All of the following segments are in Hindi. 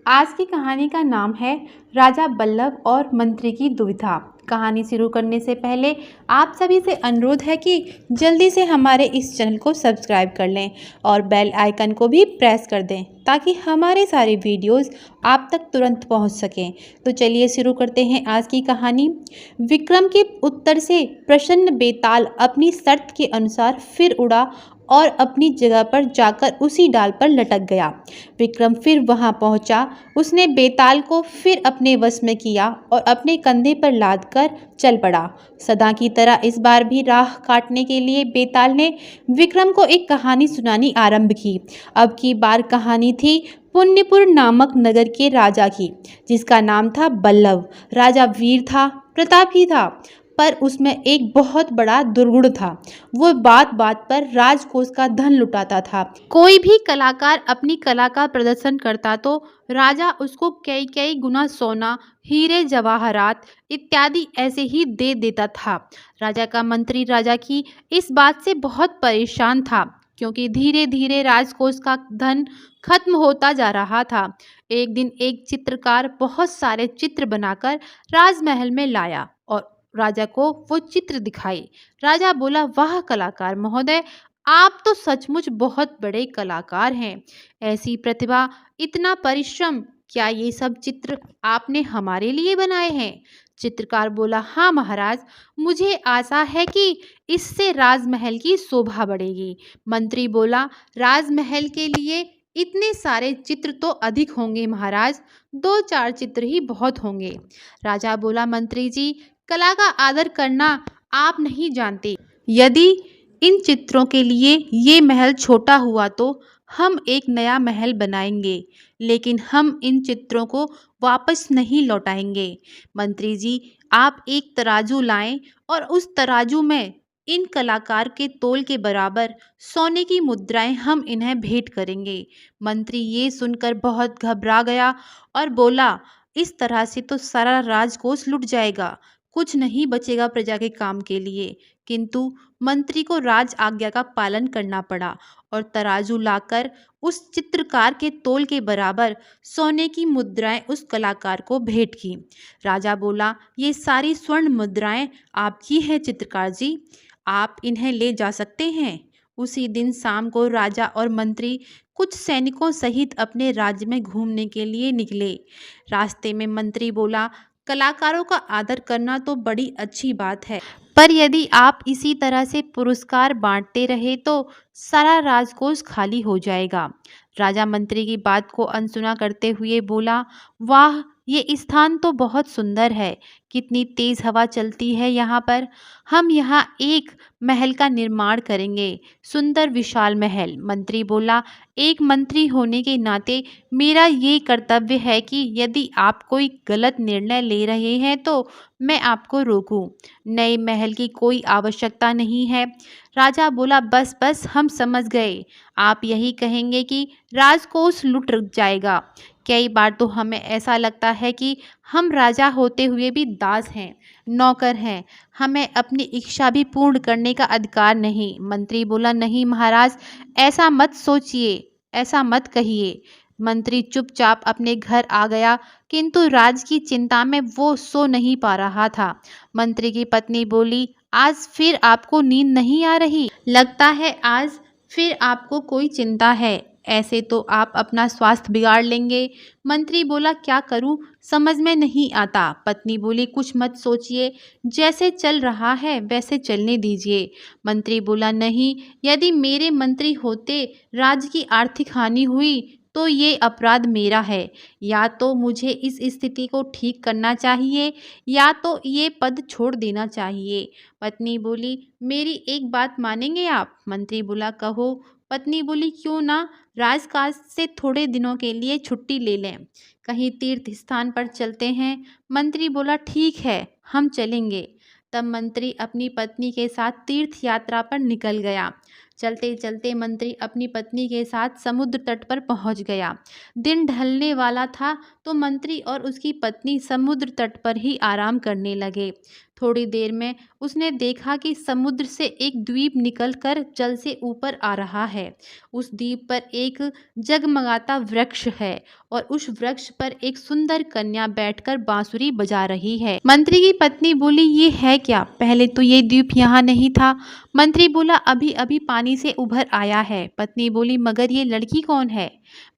आज की कहानी का नाम है राजा बल्लभ और मंत्री की दुविधा। कहानी शुरू करने से पहले आप सभी से अनुरोध है कि जल्दी से हमारे इस चैनल को सब्सक्राइब कर लें और बेल आइकन को भी प्रेस कर दें ताकि हमारे सारे वीडियोस आप तक तुरंत पहुंच सकें। तो चलिए शुरू करते हैं आज की कहानी। विक्रम के उत्तर से प्रसन्न बेताल अपनी शर्त के अनुसार फिर उड़ा और अपनी जगह पर जाकर उसी डाल पर लटक गया। विक्रम फिर वहां पहुंचा। उसने बेताल को फिर अपने वश में किया और अपने कंधे पर लाद कर चल पड़ा। सदा की तरह इस बार भी राह काटने के लिए बेताल ने विक्रम को एक कहानी सुनानी आरंभ की। अब की बार कहानी थी पुण्यपुर नामक नगर के राजा की, जिसका नाम था बल्लभ। राजा वीर था, प्रतापी था, पर उसमें एक बहुत बड़ा दुर्गुण था। वो बात बात पर राजकोष का धन लुटाता था। कोई भी कलाकार अपनी कला का प्रदर्शन करता तो राजा उसको कई कई गुना सोना, हीरे जवाहरात इत्यादि ऐसे ही दे देता था। राजा का मंत्री राजा की इस बात से बहुत परेशान था, क्योंकि धीरे धीरे राजकोष का धन खत्म होता जा रहा था। एक दिन एक चित्रकार बहुत सारे चित्र बनाकर राजमहल में लाया और राजा को वो चित्र दिखाए। राजा बोला, वाह कलाकार महोदय, आप तो सचमुच बहुत बड़े कलाकार हैं। ऐसी प्रतिभा, इतना परिश्रम, क्या ये सब चित्र आपने हमारे लिए बनाए हैं? चित्रकार बोला, हाँ महाराज, मुझे आशा है कि इससे राजमहल की शोभा बढ़ेगी। मंत्री बोला, राजमहल के लिए इतने सारे चित्र तो अधिक होंगे महाराज, 2-4 चित्र ही बहुत होंगे। राजा बोला, मंत्री जी, कला का आदर करना आप नहीं जानते। यदि इन चित्रों के लिए ये महल छोटा हुआ तो हम एक नया महल बनाएंगे, लेकिन हम इन चित्रों को वापस नहीं लौटाएंगे। मंत्री जी, आप एक तराजू लाएं और उस तराजू में इन कलाकार के तोल के बराबर सोने की मुद्राएं हम इन्हें भेंट करेंगे। मंत्री ये सुनकर बहुत घबरा गया और बोला, इस तरह से तो सारा राजकोष लुट जाएगा, कुछ नहीं बचेगा प्रजा के काम के लिए। किंतु मंत्री को राज आज्ञा का पालन करना पड़ा और तराजू लाकर उस चित्रकार के तोल के बराबर सोने की मुद्राएं उस कलाकार को भेंट की। राजा बोला, ये सारी स्वर्ण मुद्राएं आपकी हैं चित्रकार जी, आप इन्हें ले जा सकते हैं। उसी दिन शाम को राजा और मंत्री कुछ सैनिकों सहित अपने राज्य में घूमने के लिए निकले। रास्ते में मंत्री बोला, कलाकारों का आदर करना तो बड़ी अच्छी बात है, पर यदि आप इसी तरह से पुरस्कार बांटते रहे तो सारा राजकोष खाली हो जाएगा। राजा मंत्री की बात को अनसुना करते हुए बोला, वाह, ये स्थान तो बहुत सुंदर है, कितनी तेज हवा चलती है यहाँ पर। हम यहाँ एक महल का निर्माण करेंगे, सुंदर विशाल महल। मंत्री बोला, एक मंत्री होने के नाते मेरा ये कर्तव्य है कि यदि आप कोई गलत निर्णय ले रहे हैं तो मैं आपको रोकूं। नए महल की कोई आवश्यकता नहीं है। राजा बोला, बस बस, हम समझ गए, आप यही कहेंगे कि राजकोष लुट जाएगा। कई बार तो हमें ऐसा लगता है कि हम राजा होते हुए भी दास हैं, नौकर हैं, हमें अपनी इच्छा भी पूर्ण करने का अधिकार नहीं। मंत्री बोला, नहीं महाराज, ऐसा मत सोचिए, ऐसा मत कहिए। मंत्री चुपचाप अपने घर आ गया, किंतु राज की चिंता में वो सो नहीं पा रहा था। मंत्री की पत्नी बोली, आज फिर आपको नींद नहीं आ रही? लगता है आज फिर आपको कोई चिंता है, ऐसे तो आप अपना स्वास्थ्य बिगाड़ लेंगे। मंत्री बोला, क्या करूं, समझ में नहीं आता। पत्नी बोली, कुछ मत सोचिए, जैसे चल रहा है वैसे चलने दीजिए। मंत्री बोला, नहीं, यदि मेरे मंत्री होते राज्य की आर्थिक हानि हुई तो ये अपराध मेरा है। या तो मुझे इस स्थिति को ठीक करना चाहिए या तो ये पद छोड़ देना चाहिए। पत्नी बोली, मेरी एक बात मानेंगे आप? मंत्री बोला, कहो। पत्नी बोली, क्यों ना, राजकाज से थोड़े दिनों के लिए छुट्टी ले लें, कहीं तीर्थ स्थान पर चलते हैं। मंत्री बोला, ठीक है, हम चलेंगे। तब मंत्री अपनी पत्नी के साथ तीर्थ यात्रा पर निकल गया। चलते चलते मंत्री अपनी पत्नी के साथ समुद्र तट पर पहुंच गया। दिन ढलने वाला था तो मंत्री और उसकी पत्नी समुद्र तट पर ही आराम करने लगे। थोड़ी देर में उसने देखा कि समुद्र से एक द्वीप निकलकर जल से ऊपर आ रहा है। उस द्वीप पर एक जगमगाता वृक्ष है और उस वृक्ष पर एक सुंदर कन्या बैठकर बांसुरी बजा रही है। मंत्री की पत्नी बोली, ये है क्या? पहले तो ये द्वीप यहाँ नहीं था। मंत्री बोला, अभी अभी पानी से उभर आया है। पत्नी बोली, मगर ये लड़की कौन है?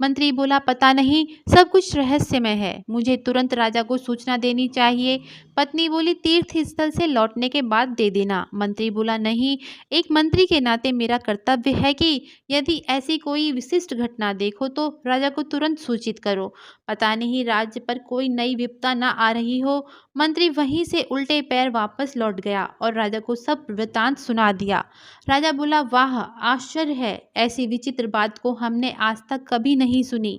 मंत्री बोला, पता नहीं, सब कुछ रहस्यमय है। मुझे तुरंत राजा को सूचना देनी चाहिए। पत्नी बोली, तीर्थ स्थल से लौटने के बाद दे देना। मंत्री बोला, नहीं, एक मंत्री के नाते मेरा कर्तव्य है कि यदि ऐसी कोई विशिष्ट घटना देखो तो राजा को तुरंत सूचित करो। पता नहीं राज्य पर कोई नई विपदा न आ रही हो। मंत्री वहीं से उल्टे पैर वापस लौट गया और राजा को सब वृतांत सुना दिया। राजा बोला, वाह, आश्चर्य है, ऐसी विचित्र बात को हमने आज तक कभी नहीं सुनी।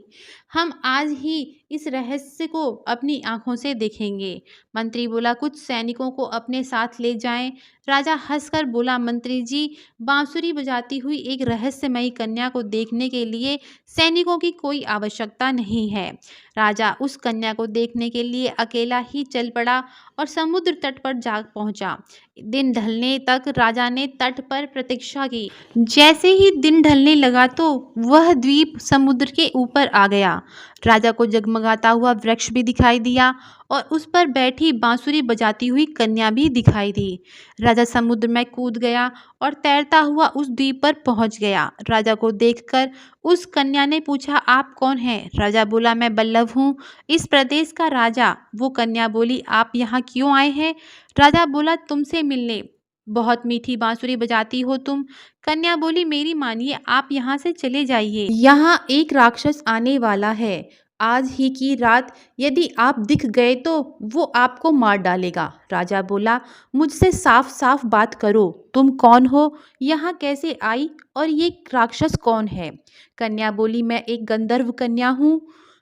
हम आज ही इस रहस्य को अपनी आंखों से देखेंगे। मंत्री बोला, कुछ सैनिकों को अपने साथ ले जाएं। राजा हंसकर बोला, मंत्री जी, बांसुरी बजाती हुई एक रहस्यमयी कन्या को देखने के लिए सैनिकों की कोई आवश्यकता नहीं है। राजा उस कन्या को देखने के लिए अकेला ही चल पड़ा और समुद्र तट पर जा पहुंचा। दिन ढलने तक राजा ने तट पर प्रतीक्षा की। जैसे ही दिन ढलने लगा तो वह द्वीप समुद्र के ऊपर आ गया। राजा को जगमगाता हुआ वृक्ष भी दिखाई दिया और उस पर बैठी बांसुरी बजाती हुई कन्या भी दिखाई दी। राजा समुद्र में कूद गया और तैरता हुआ उस द्वीप पर पहुंच गया। राजा को देखकर उस कन्या ने पूछा, आप कौन हैं? राजा बोला, मैं बल्लभ हूँ, इस प्रदेश का राजा। वो कन्या बोली, आप यहाँ क्यों आए हैं? राजा बोला, तुमसे मिलने। बहुत मीठी बांसुरी बजाती हो तुम। कन्या बोली, मेरी मानिए, आप यहाँ से चले जाइए, यहाँ एक राक्षस आने वाला है। आज ही की रात यदि आप दिख गए तो वो आपको मार डालेगा। राजा बोला, मुझसे साफ साफ बात करो, तुम कौन हो, यहाँ कैसे आई और ये राक्षस कौन है? कन्या बोली, मैं एक गंधर्व कन्या हूँ।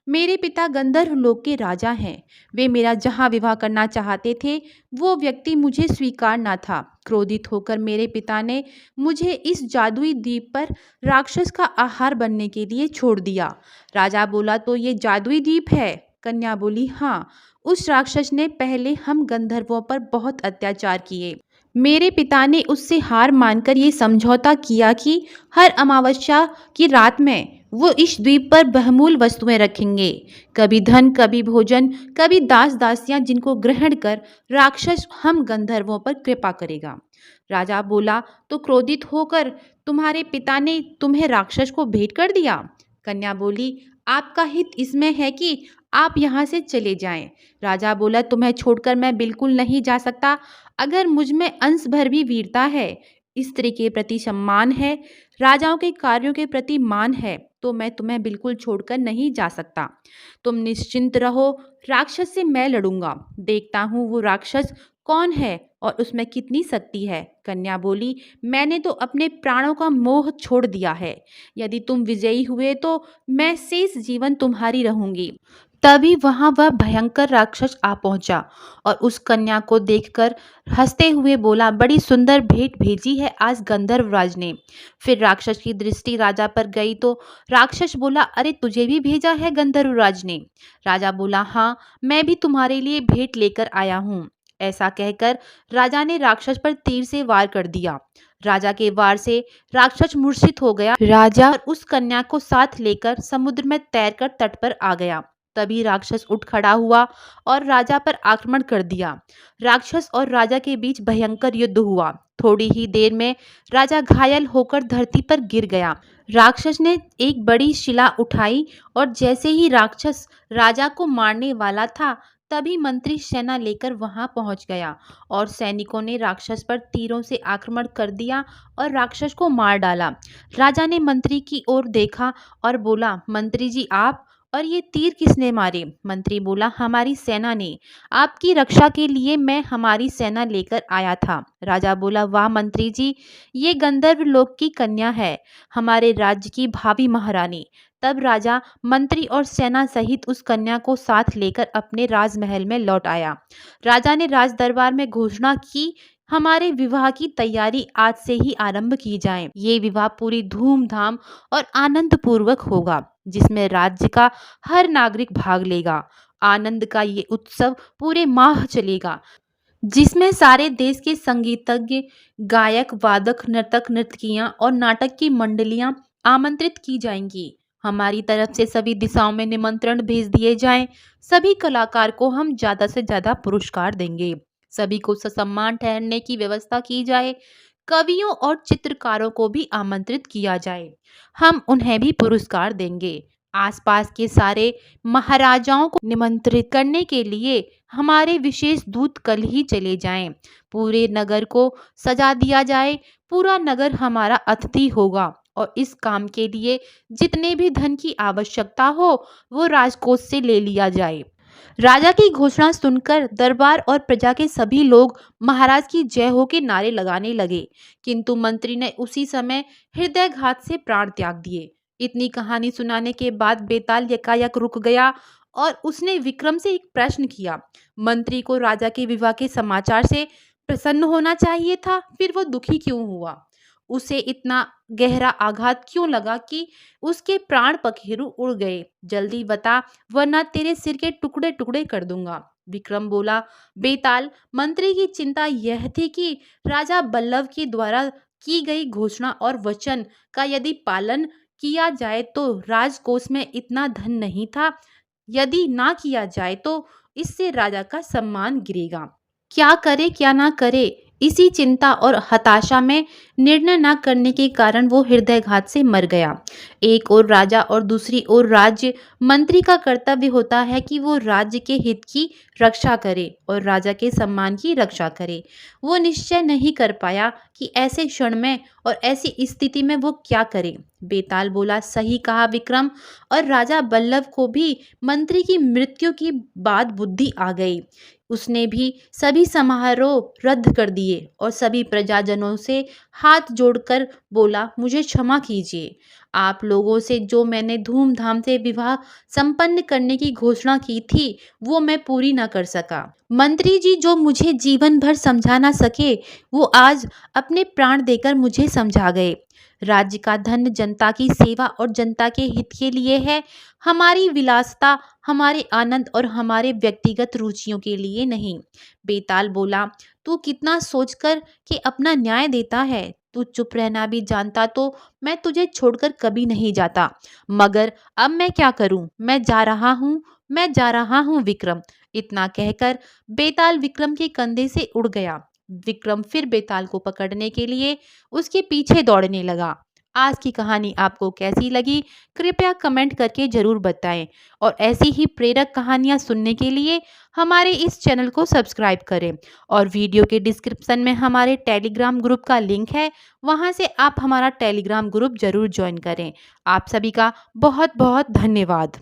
मेरे पिता गंधर्व लोक के राजा हैं। वे मेरा जहाँ विवाह करना चाहते थे वो व्यक्ति मुझे स्वीकार न था। क्रोधित होकर मेरे पिता ने मुझे इस जादुई द्वीप पर राक्षस का आहार बनने के लिए छोड़ दिया। राजा बोला, तो ये जादुई द्वीप है? कन्या बोली, हाँ, उस राक्षस ने पहले हम गंधर्वों पर बहुत अत्याचार किए। मेरे पिता ने उससे हार मानकर ये समझौता किया कि हर अमावस्या की रात में वो इस द्वीप पर बहुमूल्य वस्तुएं रखेंगे, कभी धन, कभी भोजन, कभी दास दासियां, जिनको ग्रहण कर राक्षस हम गंधर्वों पर कृपा करेगा। राजा बोला, तो क्रोधित होकर तुम्हारे पिता ने तुम्हें राक्षस को भेंट कर दिया? कन्या बोली, आपका हित इसमें है कि आप यहाँ से चले जाएं। राजा बोला, तुम्हें छोड़कर मैं बिल्कुल नहीं जा सकता। अगर मुझ में अंश भर भी वीरता है, स्त्री के प्रति सम्मान है, राजाओं के कार्यों के प्रति मान है, तो मैं तुम्हें बिल्कुल छोड़कर नहीं जा सकता। तुम निश्चिंत रहो, राक्षस से मैं लड़ूंगा, देखता हूँ वो राक्षस कौन है और उसमें कितनी शक्ति है। कन्या बोली, मैंने तो अपने प्राणों का मोह छोड़ दिया है। यदि तुम विजयी हुए तो मैं शेष जीवन तुम्हारी रहूंगी। तभी वहां वह भयंकर राक्षस आ पहुंचा और उस कन्या को देखकर हंसते हुए बोला, बड़ी सुंदर भेंट भेजी है आज गंधर्वराज ने। फिर राक्षस की दृष्टि राजा पर गई तो राक्षस बोला, अरे तुझे भी भेजा है गंधर्वराज ने? राजा बोला, हाँ, मैं भी तुम्हारे लिए भेंट लेकर आया हूँ। ऐसा कहकर राजा ने राक्षस पर तीर से वार कर दिया। राजा के वार से राक्षस मूर्छित हो गया। राजा और उस कन्या को साथ लेकर समुद्र में तैरकर तट पर आ गया। तभी राक्षस उठ खड़ा हुआ और राजा पर आक्रमण कर दिया। राक्षस और राजा के बीच भयंकर युद्ध हुआ। थोड़ी ही देर में राजा घायल होकर धरती पर गिर गया। राक्षस ने एक बड़ी शिला उठाई और जैसे ही राक्षस राजा को मारने वाला था तभी मंत्री सेना लेकर वहां पहुंच गया और सैनिकों ने राक्षस पर तीरों से आक्रमण कर दिया और राक्षस को मार डाला। राजा ने मंत्री की ओर देखा और बोला, मंत्री जी आप, और ये तीर किसने मारे? मंत्री बोला, हमारी सेना ने। आपकी रक्षा के लिए मैं हमारी सेना लेकर आया था। राजा बोला, वाह मंत्री जी, ये गंधर्व लोक की कन्या है, हमारे राज्य की भावी महारानी। तब राजा मंत्री और सेना सहित उस कन्या को साथ लेकर अपने राजमहल में लौट आया। राजा ने राज दरबार में घोषणा की, हमारे विवाह की तैयारी आज से ही आरंभ की जाए। ये विवाह पूरी धूमधाम और आनंद पूर्वक होगा, जिसमें राज्य का हर नागरिक भाग लेगा। आनंद का ये उत्सव पूरे माह चलेगा, जिसमें सारे देश के संगीतज्ञ, गायक, वादक, नर्तक, नर्तकियां और नाटक की मंडलियां आमंत्रित की जाएंगी। हमारी तरफ से सभी दिशाओं में निमंत्रण भेज दिए जाएं। सभी कलाकार को हम ज़्यादा से ज़्यादा पुरस्कार देंगे। सभी को ससम्मान ठहरने की व्यवस्था की जाए। कवियों और चित्रकारों को भी आमंत्रित किया जाए। हम उन्हें भी पुरस्कार देंगे। आसपास के सारे महाराजाओं को निमंत्रित करने के लिए हमारे विशेष दूत कल ही चले जाएं। पूरे नगर को सजा दिया जाए। पूरा नगर हमारा अतिथि होगा और इस काम के लिए जितने भी धन की आवश्यकता हो वो राजकोष से ले लिया जाए। राजा की घोषणा सुनकर दरबार और प्रजा के सभी लोग महाराज की जय हो के नारे लगाने लगे, किंतु मंत्री ने उसी समय हृदयघात से प्राण त्याग दिए। इतनी कहानी सुनाने के बाद बेताल यकायक रुक गया और उसने विक्रम से एक प्रश्न किया। मंत्री को राजा के विवाह के समाचार से प्रसन्न होना चाहिए था, फिर वो दुखी क्यों हुआ? उसे इतना गहरा आघात क्यों लगा कि उसके प्राण पखेरु उड़ गए? जल्दी बता, वरना तेरे सिर के टुकड़े टुकड़े कर दूंगा। विक्रम बोला, बेताल, मंत्री की चिंता यह थी कि राजा बल्लभ के द्वारा की गई घोषणा और वचन का यदि पालन किया जाए तो राजकोष में इतना धन नहीं था। यदि ना किया जाए तो इससे राजा का सम्मान गिरेगा। क्या करे क्या ना करे, इसी चिंता और हताशा में निर्णय न करने के कारण वो हृदयघात से मर गया। एक ओर राजा और दूसरी ओर राज्य मंत्री का कर्तव्य होता है कि वो राज्य के हित की रक्षा करे और राजा के सम्मान की रक्षा करे। वो निश्चय नहीं कर पाया कि ऐसे क्षण में और ऐसी स्थिति में वो क्या करे। बेताल बोला, सही कहा विक्रम। और राजा बल्लभ को भी मंत्री की मृत्यु की बाद बुद्धि आ गई। उसने भी सभी समारोह रद्द कर दिए और सभी प्रजाजनों से हाथ जोड़कर बोला, मुझे क्षमा कीजिए। आप लोगों से जो मैंने धूमधाम से विवाह संपन्न करने की घोषणा की थी वो मैं पूरी न कर सका। मंत्री जी जो मुझे जीवन भर समझा ना सके वो आज अपने प्राण देकर मुझे समझा गए। राज्य का धन जनता की सेवा और जनता के हित के लिए है। हमारी विलासिता, हमारे आनंद और हमारे व्यक्तिगत रुचियों के लिए नहीं। बेताल बोला, तू कितना सोचकर कि अपना न्याय देता है। तू चुप रहना भी जानता तो मैं तुझे छोड़कर कभी नहीं जाता। मगर अब मैं क्या करूं? मैं जा रहा हूं विक्रम। इतना कहकर बेताल विक्रम के कंधे से उड़ गया। विक्रम फिर बेताल को पकड़ने के लिए उसके पीछे दौड़ने लगा। आज की कहानी आपको कैसी लगी कृपया कमेंट करके जरूर बताएं और ऐसी ही प्रेरक कहानियां सुनने के लिए हमारे इस चैनल को सब्सक्राइब करें और वीडियो के डिस्क्रिप्शन में हमारे टेलीग्राम ग्रुप का लिंक है, वहां से आप हमारा टेलीग्राम ग्रुप जरूर ज्वाइन करें। आप सभी का बहुत बहुत धन्यवाद।